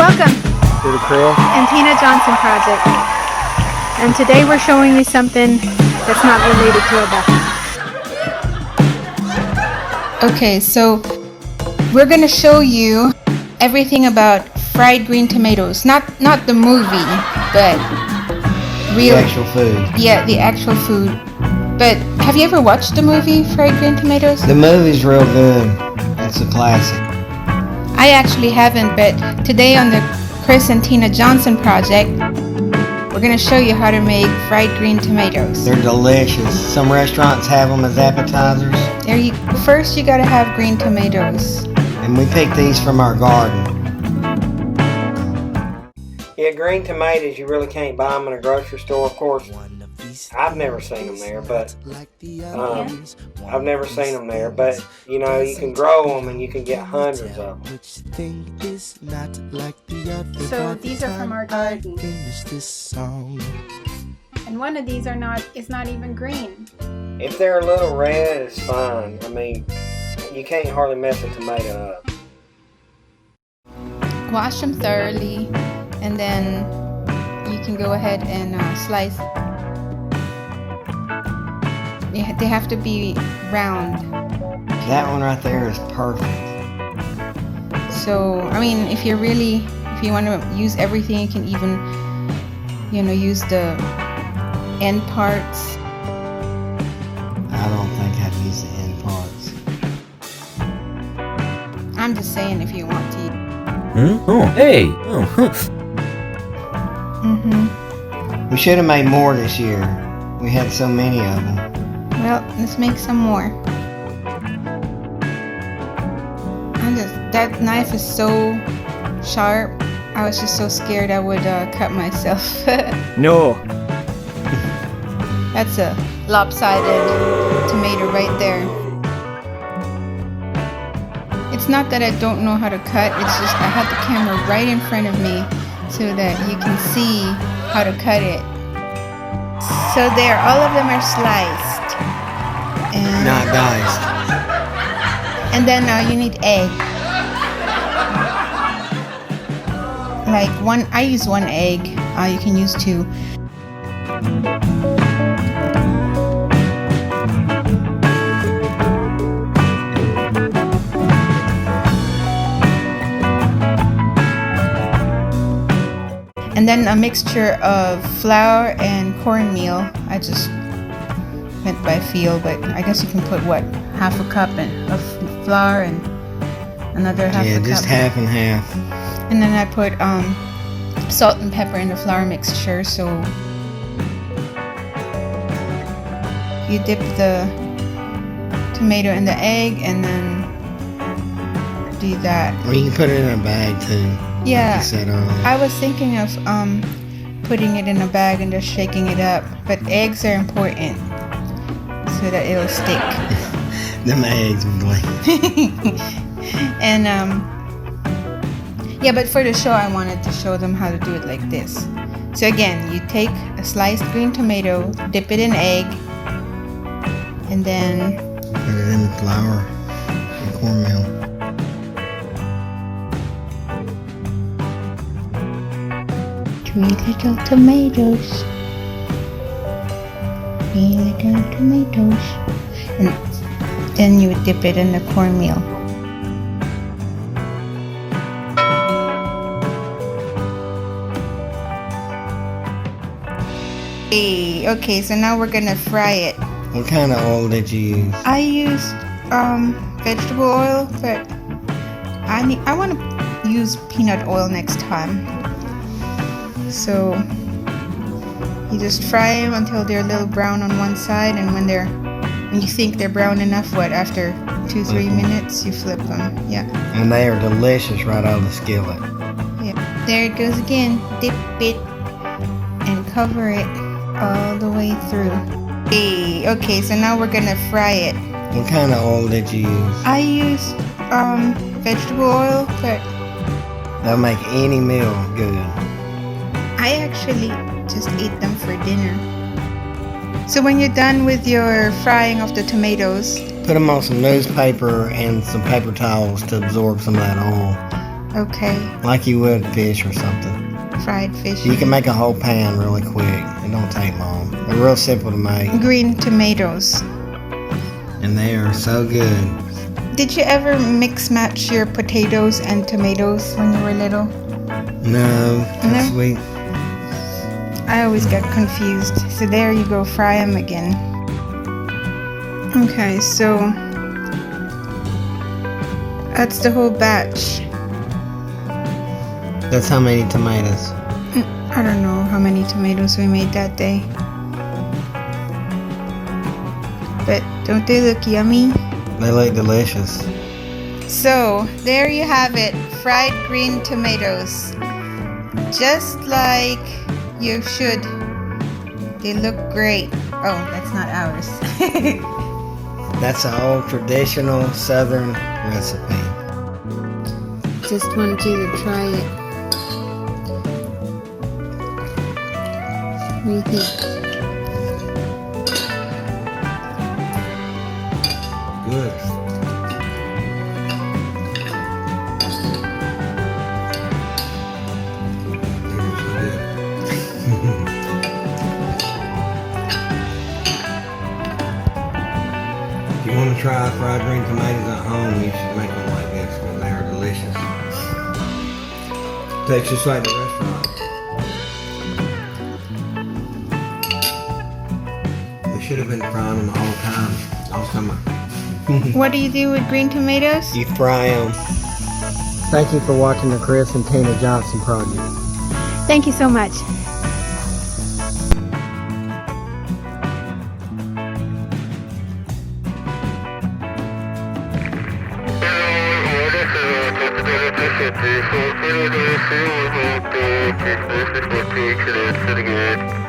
Welcome to the Chris&Teena Johnson project. And today we're showing you something that's not related to a duck. Okay, so we're gonna show you everything about fried green tomatoes. Not the movie, but real the actual food. Yeah, the actual food. But have you ever watched the movie Fried Green Tomatoes? The movie's real good. It's a classic. I actually haven't, but today on the Chris&Teena Johnson project, we're going to show you how to make fried green tomatoes. They're delicious. Some restaurants have them as appetizers. First you got to have green tomatoes. And we picked these from our garden. Yeah, green tomatoes, you really can't buy them in a grocery store, of course. I've never seen them there, but you know, you can grow them and you can get hundreds of them. So these are from our garden, and one of these is not even green. If they're a little red, it's fine. I mean, you can't hardly mess a tomato up. Wash them thoroughly, and then you can go ahead and slice. They have to be round. That one right there is perfect. So, I mean, if you want to use everything, you can even, use the end parts. I don't think I'd use the end parts. I'm just saying if you want to. Oh, hey! We should have made more this year. We had so many of them. Well, let's make some more. That knife is so sharp. I was just so scared I would cut myself. No. That's a lopsided tomato right there. It's not that I don't know how to cut, it's just I have the camera right in front of me so that you can see how to cut it. So there, all of them are sliced. And not diced. And then you need egg. I use one egg. You can use two. And then a mixture of flour and cornmeal. I just went by feel, but I guess you can put half a cup of flour and another half a cup. Yeah, just half and half. And then I put salt and pepper in the flour mixture. So you dip the tomato in the egg and then do that. Or you can put it in a bag too. Yeah, I was thinking of putting it in a bag and just shaking it up, but eggs are important so that it'll stick. Them eggs, boy. And yeah, but for the show I wanted to show them how to do it like this. So again, you take a sliced green tomato, dip it in egg, and then put it in the flour and cornmeal. Three little tomatoes. And then you would dip it in the cornmeal. Okay, so now we're gonna fry it. What kind of oil did you use? I used vegetable oil, but I want to use peanut oil next time. So you just fry them until they're a little brown on one side, and when you think they're brown enough, after 2-3 minutes, you flip them. Yeah. And they are delicious right out of the skillet. Yeah. There it goes again. Dip it and cover it all the way through. Okay, so now we're gonna fry it. What kind of oil did you use? I used vegetable oil, but that'll make any meal good. I actually just ate them for dinner. So when you're done with your frying of the tomatoes, put them on some newspaper and some paper towels to absorb some of that oil. Okay, like you would fish or something. fried fish. You can make a whole pan really quick. It don't take long. They're real simple to make. Green tomatoes. And they are so good. Did you ever mix match your potatoes and tomatoes when you were little? No, that's No? sweet. I always get confused. So there you go, fry them again. Okay, so that's the whole batch. That's how many tomatoes. I don't know how many tomatoes we made that day. But don't they look yummy? They look delicious. So there you have it, fried green tomatoes. Just like you should. They look great. Oh, that's not ours. That's an old traditional southern recipe. Just wanted you to try it. What do you think? Good. If you want to try fried green tomatoes at home, you should make them like this because they are delicious. Tastes just like the restaurant. We should have been frying them the whole time. I was talking about. What do you do with green tomatoes? You fry them. Thank you for watching the Chris and Teena Johnson project. Thank you so much. This is what takes it, it's pretty good.